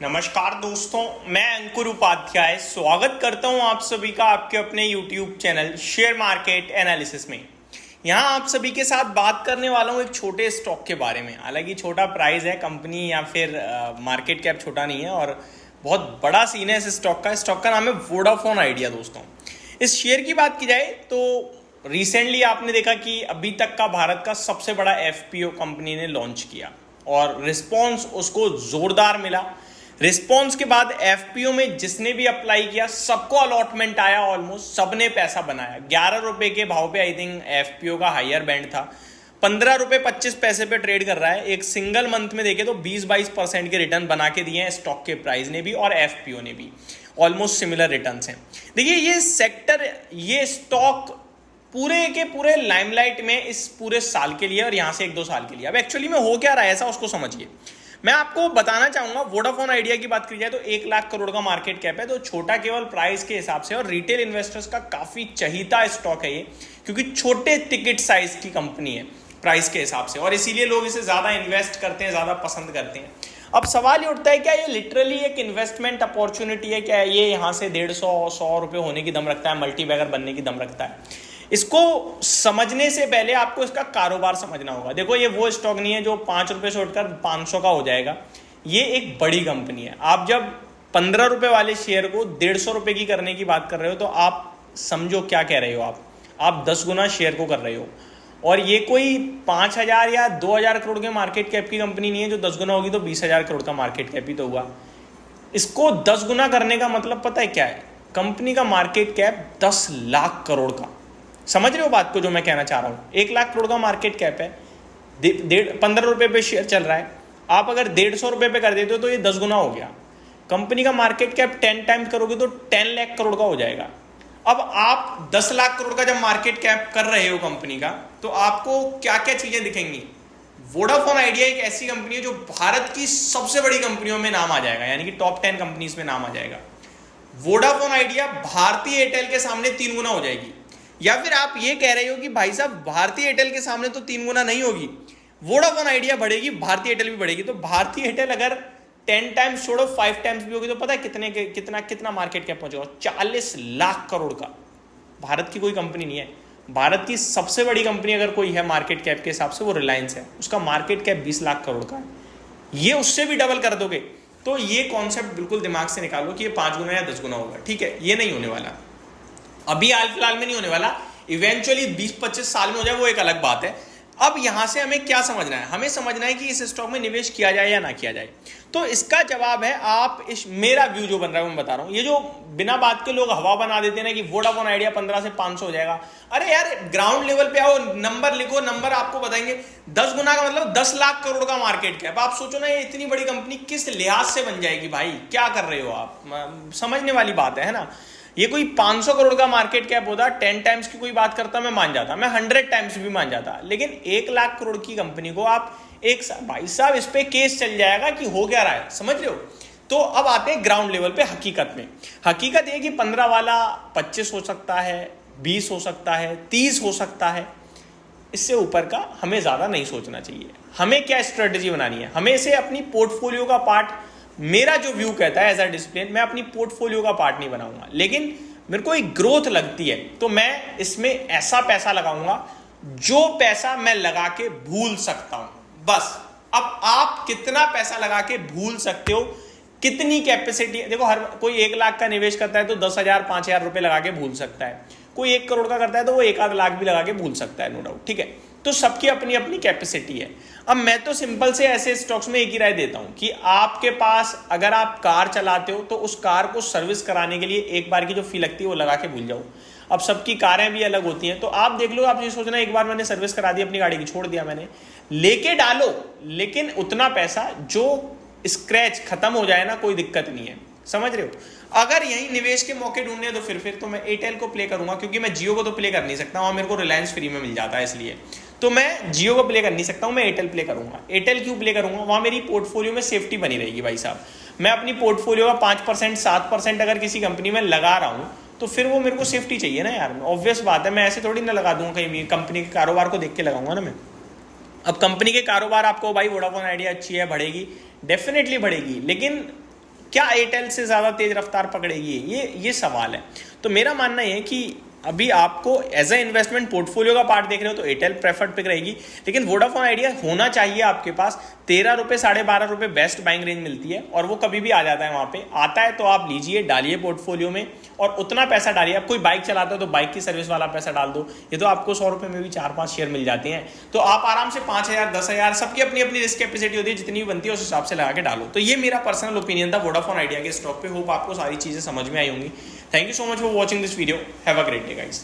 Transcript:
नमस्कार दोस्तों, मैं अंकुर उपाध्याय स्वागत करता हूं आप सभी का आपके अपने YouTube channel share market analysis में। यहां आप सभी के साथ बात करने वाला हूं एक छोटे स्टॉक के बारे में। हालांकि छोटा प्राइस है, कंपनी या फिर मार्केट कैप छोटा नहीं है और बहुत बड़ा सीन है इस स्टॉक का। स्टॉक का नाम है वोडाफोन आइडिया। दोस्तों, इस शेयर की बात की जाए तो रिसेंटली आपने देखा कि अभी तक का भारत का सबसे बड़ा एफपीओ कंपनी ने लॉन्च किया और रिस्पॉन्स उसको जोरदार मिला। रिस्पॉन्स के बाद एफपीओ में जिसने भी अप्लाई किया सबको अलॉटमेंट आया, ऑलमोस्ट सबने पैसा बनाया। 11 रुपए के भाव पे आई थिंक एफपीओ का हायर बैंड था। 15 रुपए 25 पैसे पे ट्रेड कर रहा है। एक सिंगल मंथ में देखे तो 20-22% के रिटर्न बना के दिए हैं स्टॉक के प्राइस ने भी और एफपीओ ने भी। ऑलमोस्ट सिमिलर रिटर्न्स हैं। देखिए, ये सेक्टर, ये स्टॉक पूरे के पूरे लाइमलाइट में इस पूरे साल के लिए और यहां से 1-2 साल के लिए। अब एक्चुअली में हो क्या रहा है ऐसा, उसको समझिए। मैं आपको बताना चाहूंगा, वोडाफोन आइडिया की बात की जाए तो 1 लाख करोड़ का मार्केट कैप है। तो छोटा केवल प्राइस के हिसाब से और रिटेल इन्वेस्टर्स का काफी चहीता स्टॉक है ये, क्योंकि छोटे टिकट साइज की कंपनी है प्राइस के हिसाब से और इसीलिए लोग इसे ज्यादा इन्वेस्ट करते हैं, ज्यादा पसंद करते हैं। अब सवाल ये उठता है, क्या ये लिटरली एक इन्वेस्टमेंट अपॉर्चुनिटी है? क्या ये यहाँ से 150-100 रुपए होने की दम रखता है, मल्टी बैगर बनने की दम रखता है? इसको समझने से पहले आपको इसका कारोबार समझना होगा। देखो, ये वो स्टॉक नहीं है जो 5 रुपए से उठकर 500 का हो जाएगा। ये एक बड़ी कंपनी है। आप जब 15 रुपए वाले शेयर को 150 रुपए की करने की बात कर रहे हो तो आप समझो क्या कह रहे हो। आप 10 गुना शेयर को कर रहे हो। और ये कोई 5,000 या 2,000 करोड़ के मार्केट कैप की कंपनी नहीं है जो 10 गुना होगी तो 20,000 करोड़ का मार्केट कैप ही तो हुआ। इसको 10 गुना करने का मतलब पता है क्या है? कंपनी का मार्केट कैप 10 लाख करोड़ का। समझ रहे हो बात को जो मैं कहना चाह रहा हूं? 1 लाख करोड़ का मार्केट कैप है, 15 रुपए पे शेयर चल रहा है। आप अगर 150 रुपए पे कर देते हो तो ये 10 गुना हो गया। कंपनी का मार्केट कैप 10 टाइम्स करोगे तो 10 लाख करोड़ का हो जाएगा। अब आप 10 लाख करोड़ का जब मार्केट कैप कर रहे हो कंपनी का, तो आपको क्या क्या चीजें दिखेंगी? वोडाफोन आइडिया एक ऐसी कंपनी है जो भारत की सबसे बड़ी कंपनियों में नाम आ जाएगा, यानी कि टॉप 10 कंपनीज में नाम आ जाएगा। वोडाफोन आइडिया भारतीय एयरटेल के सामने 3 गुना हो जाएगी। या फिर आप ये कह रहे हो कि भाई साहब, भारतीय एयरटेल के सामने तो 3 गुना नहीं होगी, वोडाफोन आइडिया बढ़ेगी, भारतीय एयरटेल भी बढ़ेगी। तो भारतीय एयरटेल अगर 10 टाइम्स छोड़ो 5 टाइम्स भी होगी तो पता है कितना मार्केट कैप पहुंचेगा? 40 लाख करोड़ का। भारत की कोई कंपनी नहीं है। भारत की सबसे बड़ी कंपनी अगर कोई है मार्केट कैप के हिसाब से, वो रिलायंस है। उसका मार्केट कैप 20 लाख करोड़ का है। ये उससे भी डबल कर दोगे तो ये कॉन्सेप्ट बिल्कुल दिमाग से निकालो कि ये 5 गुना या 10 गुना होगा। ठीक है, ये नहीं होने वाला, अभी हाल फिलहाल में नहीं होने वाला। इवेंचुअली 20-25 साल में हो जाए वो एक अलग बात है। अब यहां से हमें क्या समझना है? हमें समझना है कि इस स्टॉक में निवेश किया जाए या ना किया जाए। तो इसका जवाब है, आप मेरा व्यू जो बन रहा है मैं बता रहा हूं। ये जो बिना बात के लोग हवा बना देते हैं ना कि वोडाफोन आइडिया 15 से 500 हो जाएगा, अरे यार ग्राउंड लेवल पे आओ, नंबर लिखो, नंबर आपको बताएंगे। 10 गुना का मतलब 10 लाख करोड़ का मार्केट कैप। आप सोचो ना, ये इतनी बड़ी कंपनी किस लिहाज से बन जाएगी? भाई क्या कर रहे हो आप? समझने वाली बात है ना। ये कोई 500 करोड़ का मार्केट कैप होता, 10 टाइम्स की कोई बात करता, मैं मान जाता, मैं 100 टाइम्स भी मान जाता। लेकिन 1 लाख करोड़ की कंपनी को आप भाई साहब, इस पे केस चल जाएगा कि हो क्या रहा है, समझ रहे हो? तो अब आते हैं ग्राउंड लेवल पे हकीकत में। हकीकत ये कि 15 वाला 25 हो सकता है, 20 हो सकता है, 30 हो सकता है। इससे ऊपर का हमें ज्यादा नहीं सोचना चाहिए। हमें क्या स्ट्रेटेजी बनानी है? हमें इसे अपनी पोर्टफोलियो का पार्ट, मेरा जो व्यू कहता है एज अ डिसिप्लिन, मैं अपनी पोर्टफोलियो का पार्ट नहीं बनाऊंगा। लेकिन मेरे को एक ग्रोथ लगती है तो मैं इसमें ऐसा पैसा लगाऊंगा जो पैसा मैं लगा के भूल सकता हूं, बस। अब आप कितना पैसा लगा के भूल सकते हो, कितनी कैपेसिटी? देखो, हर कोई 1 लाख का निवेश करता है तो 10,000 5,000 रुपए लगा के भूल सकता है। कोई 1 करोड़ का करता है तो वो 1-आध लाख भी लगा के भूल सकता है, नो डाउट। ठीक है, तो सबकी अपनी अपनी कैपेसिटी है। अब मैं तो सिंपल से ऐसे स्टॉक्स में एक ही राय देता हूं कि आपके पास, अगर आप कार चलाते हो तो उस कार को सर्विस कराने के लिए एक बार की जो फी लगती है वो लगा के भूल जाओ। अब सबकी कारें भी अलग होती हैं, तो आप देख लो, आप ये सोचना एक बार मैंने सर्विस करा दी अपनी गाड़ी की, छोड़ दिया मैंने, लेके डालो, लेकिन उतना पैसा जो स्क्रैच खत्म हो जाए ना, कोई दिक्कत नहीं है, समझ रहे हो? अगर यही निवेश के मौके ढूंढने तो फिर तो मैं एयरटेल को प्ले करूंगा, क्योंकि मैं जियो को तो प्ले कर नहीं सकता, वहां मेरे को रिलायंस फ्री में मिल जाता है, इसलिए तो मैं जियो को प्ले कर नहीं सकता हूं, मैं एयरटेल प्ले करूंगा। एयरटेल क्यों प्ले करूंगा? वहां मेरी पोर्टफोलियो में सेफ्टी बनी रहेगी भाई साहब। मैं अपनी पोर्टफोलियो का 5% 7% अगर किसी कंपनी में लगा रहा हूं तो फिर वो मेरे को सेफ्टी चाहिए ना यार। ऑब्वियस बात है, मैं ऐसे थोड़ी ना लगा दूंगा कहीं भी, कंपनी के कारोबार को देख के लगाऊंगा ना मैं। अब कंपनी के कारोबार, आपको भाई वोडाफोन आइडिया अच्छी है, बढ़ेगी, डेफिनेटली बढ़ेगी, लेकिन क्या एयरटेल से ज़्यादा तेज रफ्तार पकड़ेगी? ये सवाल है। तो मेरा मानना है कि अभी आपको एज ए इन्वेस्टमेंट पोर्टफोलियो का पार्ट देख रहे हो तो एयरटेल प्रेफर्ड पिक रहेगी, लेकिन वोडाफोन आइडिया होना चाहिए आपके पास। 13 रुपये 12.5 रुपये बेस्ट बाइंग रेंज मिलती है और वो कभी भी आ जाता है, वहाँ पे आता है तो आप लीजिए, डालिए पोर्टफोलियो में और उतना पैसा डालिए। आप कोई बाइक चलाते हो तो बाइक की सर्विस वाला पैसा डाल दो, ये तो आपको 100 रुपये में भी 4-5 शेयर मिल जाते हैं। तो आप आराम से 5,000 10,000 सबकी अपनी अपनी रिस्क कैपेसिटी होती है, जितनी बनती है उस हिसाब से लगा के डालो। तो ये मेरा पर्सनल ओपिनियन था वोडाफोन आइडिया के स्टॉक पे। होप आपको सारी चीज़ें समझ में आई होंगी। Thank you so much for watching this video. Have a great day guys.